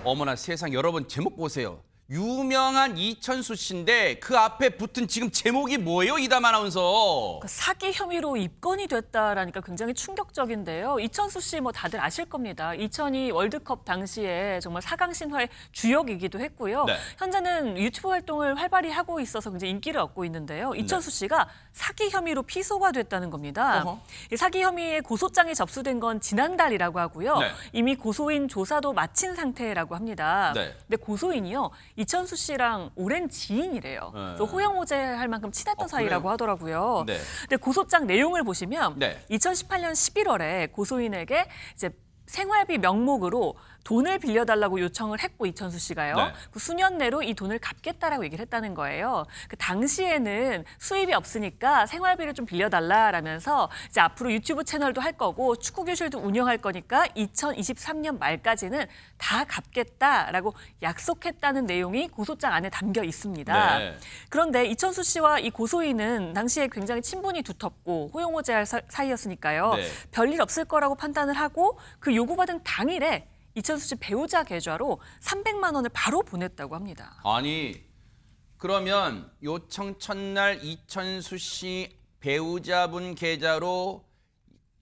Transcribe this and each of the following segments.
어머나 세상, 여러분 제목 보세요. 유명한 이천수 씨인데 그 앞에 붙은 지금 제목이 뭐예요, 이담 아나운서? 사기 혐의로 입건이 됐다라니까 굉장히 충격적인데요. 이천수 씨 뭐 다들 아실 겁니다. 2002 월드컵 당시에 정말 4강 신화의 주역이기도 했고요. 네. 현재는 유튜브 활동을 활발히 하고 있어서 굉장히 인기를 얻고 있는데요. 이천수 씨가 사기 혐의로 피소가 됐다는 겁니다. 이 사기 혐의의 고소장이 접수된 건 지난달이라고 하고요. 네. 이미 고소인 조사도 마친 상태라고 합니다. 네. 근데 고소인이요, 이천수 씨랑 오랜 지인이래요. 또 호영호재할 만큼 친했던 사이라고 하더라고요. 네. 근데 고소장 내용을 보시면 네. 2018년 11월에 고소인에게 이제 생활비 명목으로 돈을 빌려달라고 요청을 했고, 이천수 씨가요. 네. 그 수년 내로 이 돈을 갚겠다라고 얘기를 했다는 거예요. 그 당시에는 수입이 없으니까 생활비를 좀 빌려달라라면서 이제 앞으로 유튜브 채널도 할 거고 축구 교실도 운영할 거니까 2023년 말까지는 다 갚겠다라고 약속했다는 내용이 고소장 안에 담겨 있습니다. 네. 그런데 이천수 씨와 이 고소인은 당시에 굉장히 친분이 두텁고 호용호재할 사이였으니까요. 네. 별일 없을 거라고 판단을 하고 그 요구받은 당일에 이천수 씨 배우자 계좌로 300만 원을 바로 보냈다고 합니다. 아니, 그러면 요청 첫날 이천수 씨 배우자분 계좌로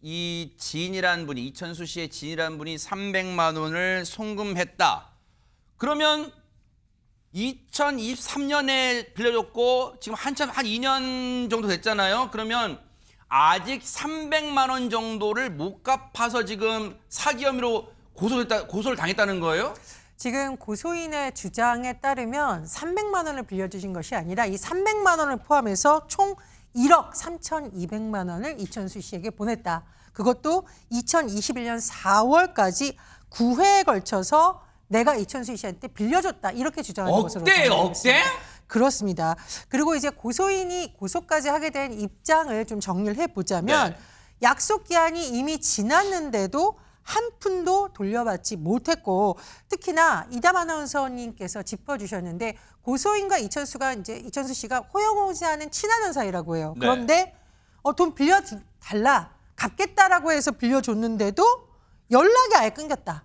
이 지인이란 분이, 이천수 씨의 지인이란 분이 300만 원을 송금했다. 그러면 2023년에 빌려줬고 지금 한참 한 2년 정도 됐잖아요. 그러면 아직 300만 원 정도를 못 갚아서 지금 사기 혐의로 고소를 당했다는 거예요? 지금 고소인의 주장에 따르면 300만 원을 빌려주신 것이 아니라 이 300만 원을 포함해서 총 1억 3,200만 원을 이천수 씨에게 보냈다. 그것도 2021년 4월까지 9회에 걸쳐서 내가 이천수 씨한테 빌려줬다. 이렇게 주장하는 것으로 억대? 그렇습니다. 그리고 이제 고소인이 고소까지 하게 된 입장을 좀 정리를 해보자면, 네. 약속 기한이 이미 지났는데도 한 푼도 돌려받지 못했고, 특히나 이담 아나운서님께서 짚어주셨는데 고소인과 이천수 씨가 호영호재하는 친하는 사이라고 해요. 네. 그런데 돈 빌려달라, 갚겠다라고 해서 빌려줬는데도 연락이 아예 끊겼다.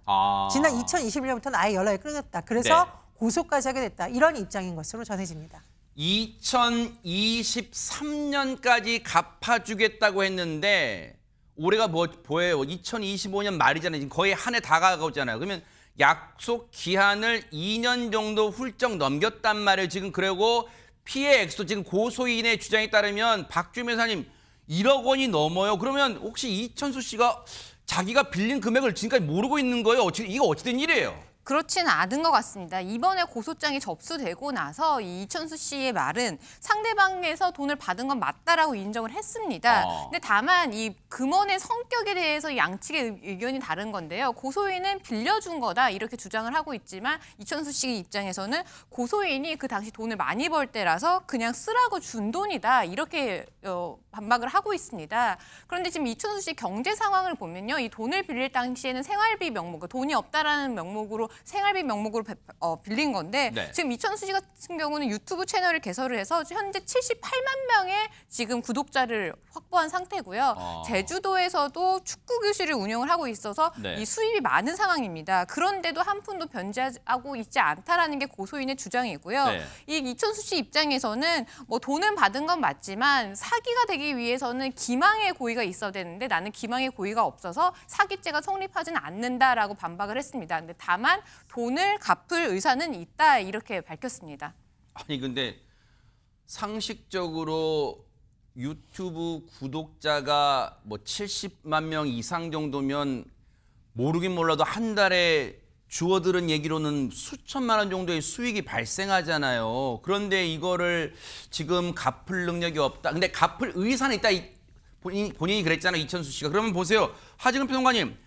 지난 2021년부터는 아예 연락이 끊겼다. 그래서 네. 고소까지 하게 됐다. 이런 입장인 것으로 전해집니다. 2023년까지 갚아주겠다고 했는데 올해가 뭐예요? 2025년 말이잖아요. 지금 거의 한 해 다 가고있잖아요. 그러면 약속 기한을 2년 정도 훌쩍 넘겼단 말이에요. 지금 그리고 피해 액수도 지금 고소인의 주장에 따르면 박주민 변호사님 1억 원이 넘어요. 그러면 혹시 이천수 씨가 자기가 빌린 금액을 지금까지 모르고 있는 거예요? 이거 어찌된 일이에요? 그렇지는 않은 것 같습니다. 이번에 고소장이 접수되고 나서 이 이천수 씨의 말은 상대방에서 돈을 받은 건 맞다라고 인정을 했습니다. 근데 다만 이 금원의 성격에 대해서 양측의 의견이 다른 건데요. 고소인은 빌려준 거다 이렇게 주장을 하고 있지만 이천수 씨 입장에서는 고소인이 그 당시 돈을 많이 벌 때라서 그냥 쓰라고 준 돈이다 이렇게 반박을 하고 있습니다. 그런데 지금 이천수 씨 경제 상황을 보면요. 이 돈을 빌릴 당시에는 생활비 명목, 돈이 없다라는 명목으로 생활비 명목으로 빌린 건데 네. 지금 이천수 씨 같은 경우는 유튜브 채널을 개설을 해서 현재 78만 명의 지금 구독자를 확보한 상태고요. 제주도에서도 축구 교실을 운영을 하고 있어서 네. 이 수입이 많은 상황입니다. 그런데도 한 푼도 변제하고 있지 않다라는 게 고소인의 주장이고요. 네. 이 이천수 씨 입장에서는 뭐 돈은 받은 건 맞지만 사기가 되기 위해서는 기망의 고의가 있어야 되는데 나는 기망의 고의가 없어서 사기죄가 성립하지는 않는다라고 반박을 했습니다. 근데 다만 돈을 갚을 의사는 있다 이렇게 밝혔습니다. 아니 근데 상식적으로 유튜브 구독자가 뭐 70만 명 이상 정도면 모르긴 몰라도 한 달에 주워들은 얘기로는 수천만 원 정도의 수익이 발생하잖아요. 그런데 이거를 지금 갚을 능력이 없다. 근데 갚을 의사는 있다. 본인이 그랬잖아요. 이천수 씨가. 그러면 보세요. 하지근 평론가님.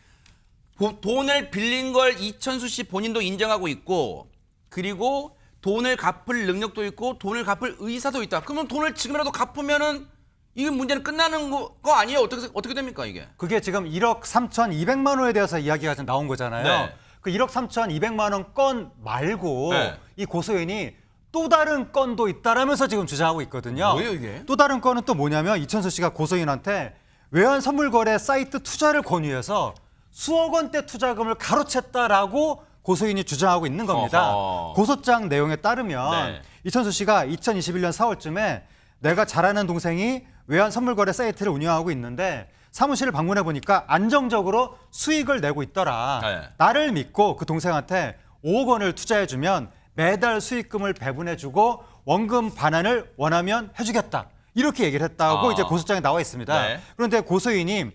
돈을 빌린 걸 이천수 씨 본인도 인정하고 있고 그리고 돈을 갚을 능력도 있고 돈을 갚을 의사도 있다. 그러면 돈을 지금이라도 갚으면은 이 문제는 끝나는 거 아니에요? 어떻게 됩니까 이게? 그게 지금 1억 3,200만 원에 대해서 이야기가 지금 나온 거잖아요. 네. 그 1억 3,200만 원 건 말고 네. 이 고소인이 또 다른 건도 있다라면서 지금 주장하고 있거든요. 뭐예요 이게? 또 다른 건은 또 뭐냐면 이천수 씨가 고소인한테 외환 선물 거래 사이트 투자를 권유해서 수억 원대 투자금을 가로챘다라고 고소인이 주장하고 있는 겁니다. 어허. 고소장 내용에 따르면 네. 이천수 씨가 2021년 4월쯤에 내가 잘 아는 동생이 외환 선물 거래 사이트를 운영하고 있는데 사무실을 방문해 보니까 안정적으로 수익을 내고 있더라. 네. 나를 믿고 그 동생한테 5억 원을 투자해주면 매달 수익금을 배분해주고 원금 반환을 원하면 해주겠다. 이렇게 얘기를 했다고 이제 고소장에 나와 있습니다. 네. 그런데 고소인이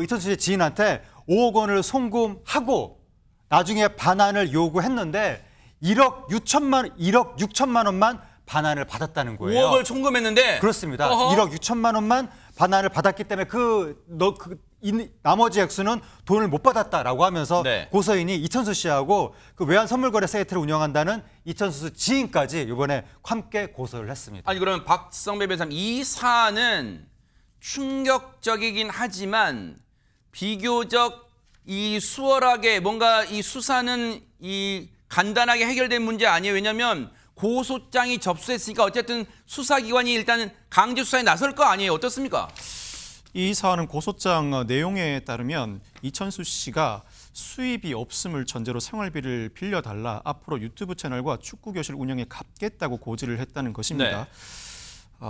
이천수 씨의 지인한테 5억 원을 송금하고 나중에 반환을 요구했는데 1억 6천만 원만 반환을 받았다는 거예요. 5억을 송금했는데 그렇습니다. 어허. 1억 6천만 원만 반환을 받았기 때문에 나머지 액수는 돈을 못 받았다라고 하면서 네. 고소인이 이천수 씨하고 그 외환 선물 거래 사이트를 운영한다는 이천수 지인까지 이번에 함께 고소를 했습니다. 아니 그러면 박성배 변호사님 이 사안은 충격적이긴 하지만 비교적 이 수월하게 뭔가 이 수사는 이 간단하게 해결된 문제 아니에요. 왜냐하면 고소장이 접수했으니까 어쨌든 수사기관이 일단은 강제 수사에 나설 거 아니에요. 어떻습니까? 이 사안은 고소장 내용에 따르면 이천수 씨가 수입이 없음을 전제로 생활비를 빌려달라 앞으로 유튜브 채널과 축구 교실 운영에 갚겠다고 고지를 했다는 것입니다. 네.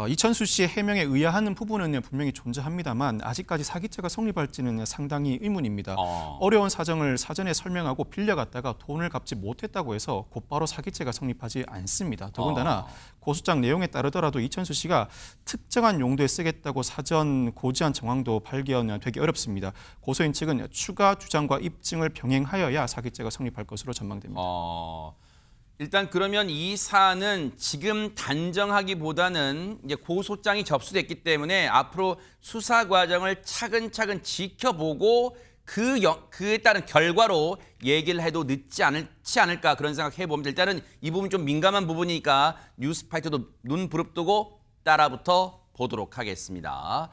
이천수 씨의 해명에 의아한 부분은 분명히 존재합니다만 아직까지 사기죄가 성립할지는 상당히 의문입니다. 어려운 사정을 사전에 설명하고 빌려갔다가 돈을 갚지 못했다고 해서 곧바로 사기죄가 성립하지 않습니다. 더군다나 고소장 내용에 따르더라도 이천수 씨가 특정한 용도에 쓰겠다고 사전 고지한 정황도 발견되기 어렵습니다. 고소인 측은 추가 주장과 입증을 병행하여야 사기죄가 성립할 것으로 전망됩니다. 일단 그러면 이 사안은 지금 단정하기보다는 이제 고소장이 접수됐기 때문에 앞으로 수사 과정을 차근차근 지켜보고 그에 따른 결과로 얘기를 해도 늦지 않을까 그런 생각 해봅니다. 일단은 이 부분 좀 민감한 부분이니까 뉴스파이터도 눈 부릅뜨고 따라붙어 보도록 하겠습니다.